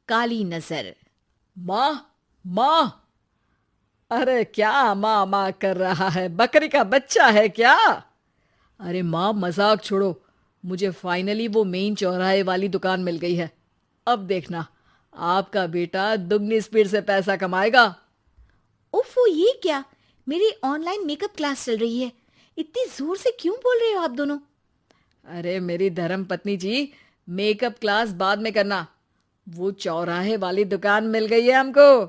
काली नजर। माँ, माँ। अरे क्या माँ माँ कर रहा है? बकरी का बच्चा है क्या? अरे माँ, मजाक छोड़ो। मुझे फाइनली वो मेन चौराहे वाली दुकान मिल गई है। अब देखना, आपका बेटा दुगनी स्पीड से पैसा कमाएगा। ओफो, ये क्या? मेरी ऑनलाइन मेकअप क्लास चल रही है। इतनी जोर से क्यों बोल रहे हो आप दोनों? अरे मेरी धर्म पत्नी जी, मेकअप क्लास बाद में करना। वो चौराहे वाली दुकान मिल गई है हमको।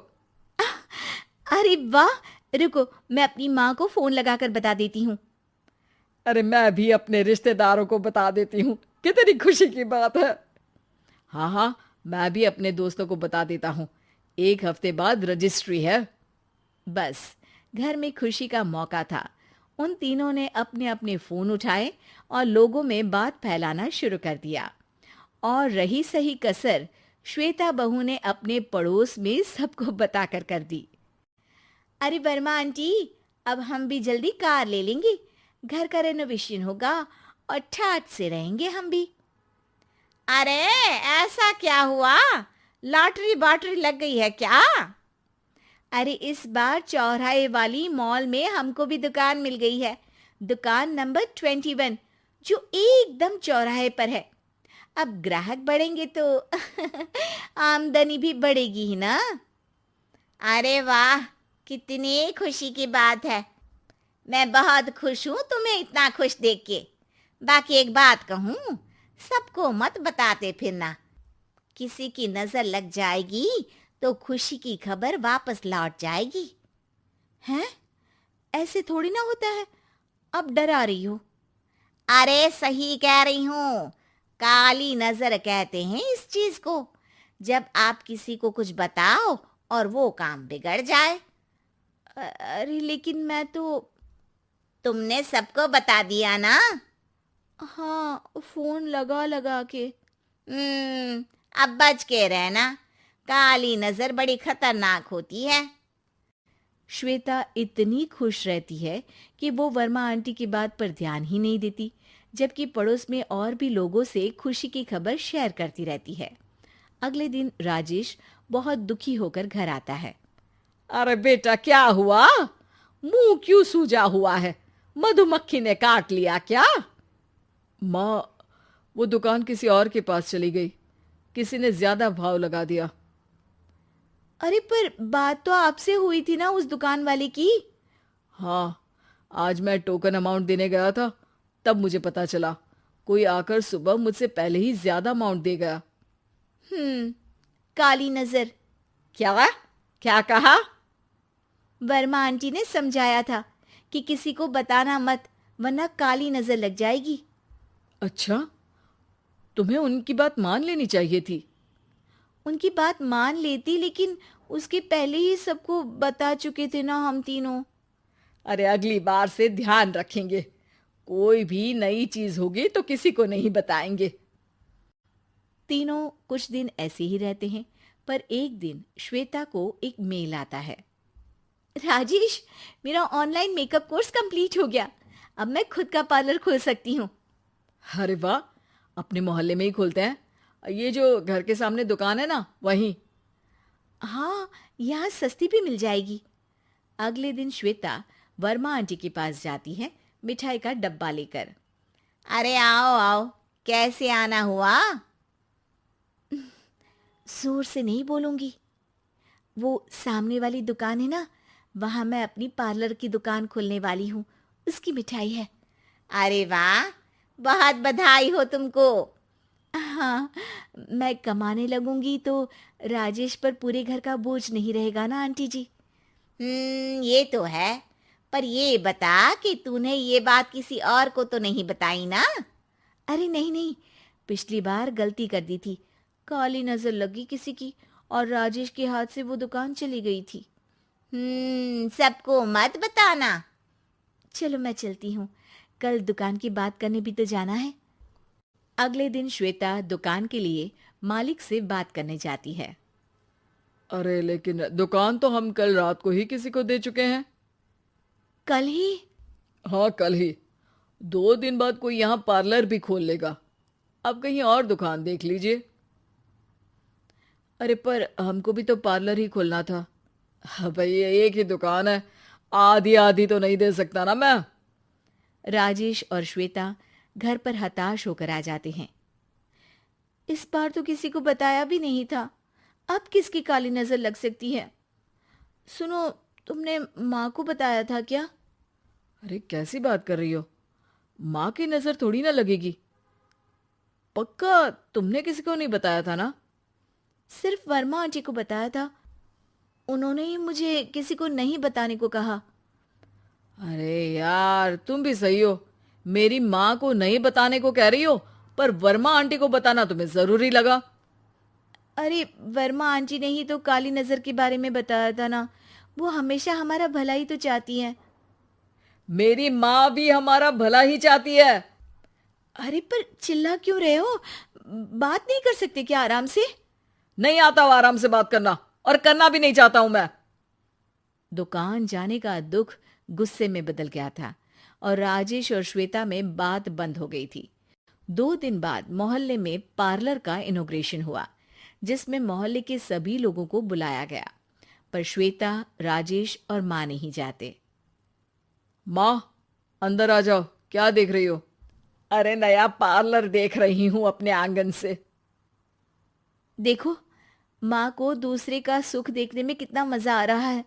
अरे वाह! रुको, मैं अपनी माँ को फोन लगाकर बता देती हूँ। अरे मैं भी अपने रिश्तेदारों को बता देती हूँ। कितनी खुशी की बात है। हाँ हाँ, मैं भी अपने दोस्तों को बता देता हूँ। 1 हफ्ते बाद रजिस्ट्री है। बस, घर में खुशी का मौका था। उन तीनों ने अपने अपने फोन उठाए और लोगों में बात फैलाना शुरू कर दिया। और रही सही कसर, श्वेता बहू ने अपने पड़ोस में सबको बताकर कर दी। अरे वर्मा आंटी, अब हम भी जल्दी कार ले लेंगे। घर का रेनोवेशन होगा और ठाट से रहेंगे हम भी। अरे, ऐसा क्या हुआ? लॉटरी बाटरी लग गई है क्या? अरे, इस बार चौराहे वाली मॉल में हमको भी दुकान मिल गई है। दुकान नंबर 21, जो एकदम चौराहे पर है। अब ग्राहक बढ़ेंगे तो आमदनी भी बढ़ेगी ही ना। अरे वाह, कितनी खुशी की बात है। मैं बहुत खुश हूँ तुम्हें इतना खुश देख के। बाकी एक बात कहूँ, सबको मत बताते फिरना। किसी की नजर लग जाएगी तो खुशी की खबर वापस लौट जाएगी। हैं? ऐसे थोड़ी ना होता है। अब डरा रही हो। अरे सही कह रही हूँ। काली नजर कहते हैं इस चीज को, जब आप किसी को कुछ बताओ और वो काम बिगड़ जाए। अरे लेकिन मैं तो। तुमने सबको बता दिया ना? हाँ, फोन लगा लगा के। अब बच के रहना। काली नजर बड़ी खतरनाक होती है। श्वेता इतनी खुश रहती है कि वो वर्मा आंटी की बात पर ध्यान ही नहीं देती, जबकि पड़ोस में और भी लोगों से खुशी की खबर शेयर करती रहती है। अगले दिन राजेश बहुत दुखी होकर घर आता है। अरे बेटा, क्या हुआ? मुंह क्यों सूजा हुआ है? मधुमक्खी ने काट लिया क्या? माँ, वो दुकान किसी और के पास चली गई। किसी ने ज्यादा भाव लगा दिया। अरे पर बात तो आपसे हुई थी ना उस दुकान वाले की। हाँ, आज मैं टोकन अमाउंट देने गया था, तब मुझे पता चला। कोई आकर सुबह मुझसे पहले ही ज्यादा अमाउंट दे गया। हम्म, काली नजर। क्या? क्या कहा? वर्मा आंटी ने समझाया था कि किसी को बताना मत, वरना काली नजर लग जाएगी। अच्छा, तुम्हें उनकी बात मान लेनी चाहिए थी। उनकी बात मान लेती, लेकिन उसके पहले ही सबको बता चुके थे ना हम तीनों। अरे अगली बार से ध्यान रखेंगे। कोई भी नई चीज होगी तो किसी को नहीं बताएंगे। तीनों कुछ दिन ऐसे ही रहते हैं, पर एक दिन श्वेता को एक मेल आता है। राजेश, मेरा ऑनलाइन मेकअप कोर्स कंप्लीट हो गया। अब मैं खुद का पार्लर खोल सकती हूँ। अरे वाह, अपने मोहल्ले में ही खोलते हैं। ये जो घर के सामने दुकान है ना, वहीं। हाँ, यहाँ सस्ती भी मिल जाएगी। अगले दिन श्वेता वर्मा आंटी के पास जाती है, मिठाई का डब्बा लेकर। अरे आओ आओ, कैसे आना हुआ? जोर से नहीं बोलूंगी। वो सामने वाली दुकान है ना, वहां मैं अपनी पार्लर की दुकान खोलने वाली हूँ। उसकी मिठाई है। अरे वाह, बहुत बधाई हो तुमको। हाँ, मैं कमाने लगूंगी तो राजेश पर पूरे घर का बोझ नहीं रहेगा ना आंटी जी। ये तो है। पर ये बता कि तूने ये बात किसी और को तो नहीं बताई ना? अरे नहीं नहीं, पिछली बार गलती कर दी थी। काली नजर लगी किसी की और राजेश के हाथ से वो दुकान चली गई थी। सबको मत बताना। चलो मैं चलती हूँ, कल दुकान की बात करने भी तो जाना है। अगले दिन श्वेता दुकान के लिए मालिक से बात करने जाती है। अरे लेकिन दुकान तो हम कल रात को ही किसी को दे चुके हैं। कल ही? हाँ, कल ही। 2 दिन बाद कोई यहाँ पार्लर भी खोल लेगा। अब कहीं और दुकान देख लीजिए। अरे पर हमको भी तो पार्लर ही खोलना था। हाँ भाई, ये एक ही दुकान है, आधी आधी तो नहीं दे सकता ना मैं। राजेश और श्वेता घर पर हताश होकर आ जाते हैं। इस बार तो किसी को बताया भी नहीं था, अब किसकी काली नजर लग सकती है। सुनो, तुमने माँ को बताया था क्या? अरे कैसी बात कर रही हो, माँ की नजर थोड़ी ना लगेगी। पक्का तुमने किसी को नहीं बताया था ना? सिर्फ वर्मा आंटी को बताया था, उन्होंने ही मुझे किसी को नहीं बताने को कहा। अरे यार, तुम भी सही हो, मेरी माँ को नहीं बताने को कह रही हो, पर वर्मा आंटी को बताना तुम्हें जरूरी लगा। अरे वर्मा आंटी ने ही तो काली नजर के बारे में बताया था ना, वो हमेशा हमारा भला ही तो चाहती हैं। मेरी माँ भी हमारा भला ही चाहती है। अरे पर चिल्ला क्यों रहे हो? बात नहीं कर सकते क्या आराम से? नहीं आता वो आराम से बात करना, और करना भी नहीं चाहता हूं मैं। दुकान जाने का दुख गुस्से में बदल गया था और राजेश और श्वेता में बात बंद हो गई थी। 2 दिन बाद मोहल्ले में पार्लर का इनॉग्रेशन हुआ, जिसमें मोहल्ले के सभी लोगों को बुलाया गया, पर श्वेता, राजेश और माँ नहीं जाते। माँ, अंदर आ जाओ, क्या देख रही हो? अरे नया पार्लर देख रही हूं अपने आंगन से। देखो, माँ को दूसरे का सुख देखने में कितना मजा आ रहा है,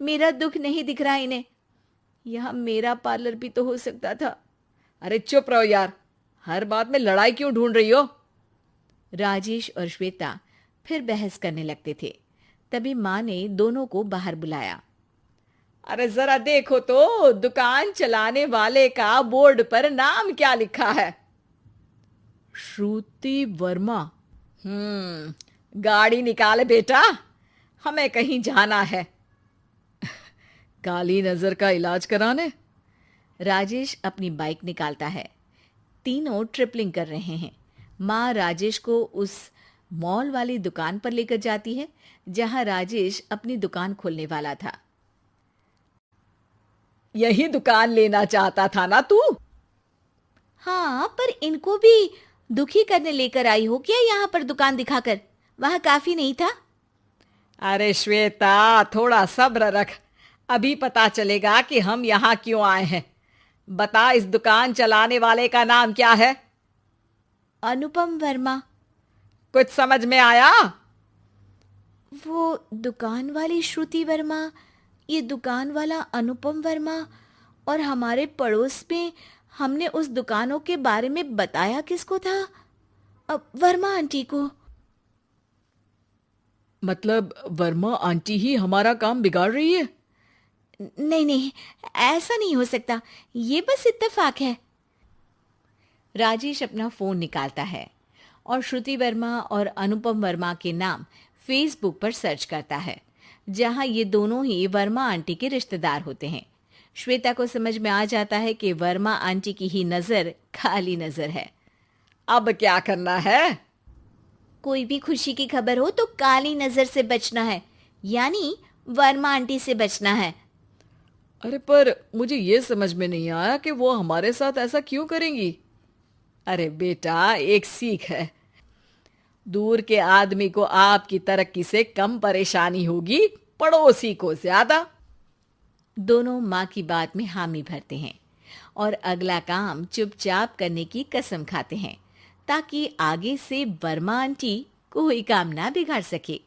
मेरा दुख नहीं दिख रहा इन्हें। यहाँ मेरा पार्लर भी तो हो सकता था। अरे चुप रहो यार, हर बात में लड़ाई क्यों ढूंढ रही हो? राजेश और श्वेता फिर बहस करने लगते थे। तभी माँ ने दोनों को बाहर बुलाया। अरे जरा देखो तो, दुकान चलाने वाले का बोर्ड पर नाम क्या लिखा है? श्रुति वर्मा। गाड़ी निकाले बेटा, हमें कहीं जाना है। काली नजर का इलाज कराने? राजेश अपनी बाइक निकालता है। तीनों ट्रिपलिंग कर रहे हैं। माँ राजेश को उस मॉल वाली दुकान पर लेकर जाती है जहां राजेश अपनी दुकान खोलने वाला था। यही दुकान लेना चाहता था ना तू? हाँ, पर इनको भी दुखी करने लेकर आई हो क्या यहाँ पर दुकान दिखाकर? वहां काफी नहीं था? अरे श्वेता, थोड़ा सब्र रख, अभी पता चलेगा कि हम यहाँ क्यों आए हैं। बता, इस दुकान चलाने वाले का नाम क्या है? अनुपम वर्मा। कुछ समझ में आया? वो दुकान वाली श्रुति वर्मा, ये दुकान वाला अनुपम वर्मा, और हमारे पड़ोस में हमने उस दुकानों के बारे में बताया किसको था? अब वर्मा आंटी को। मतलब वर्मा आंटी ही हमारा काम बिगाड़ रही है? नहीं नहीं, ऐसा नहीं हो सकता, ये बस इत्तेफाक है। राजेश अपना फोन निकालता है और श्रुति वर्मा और अनुपम वर्मा के नाम फेसबुक पर सर्च करता है, जहां ये दोनों ही वर्मा आंटी के रिश्तेदार होते हैं। श्वेता को समझ में आ जाता है कि वर्मा आंटी की ही नजर खाली नजर है। अब क्या करना है? कोई भी खुशी की खबर हो तो काली नजर से बचना है, यानी वर्मा आंटी से बचना है। अरे पर मुझे ये समझ में नहीं आया कि वो हमारे साथ ऐसा क्यों करेंगी। अरे बेटा, एक सीख है, दूर के आदमी को आपकी तरक्की से कम परेशानी होगी, पड़ोसी को ज्यादा। दोनों माँ की बात में हामी भरते हैं और अगला काम चुपचाप करने की कसम खाते हैं, ताकि आगे से वर्मा आंटी कोई काम ना बिगाड़ सके।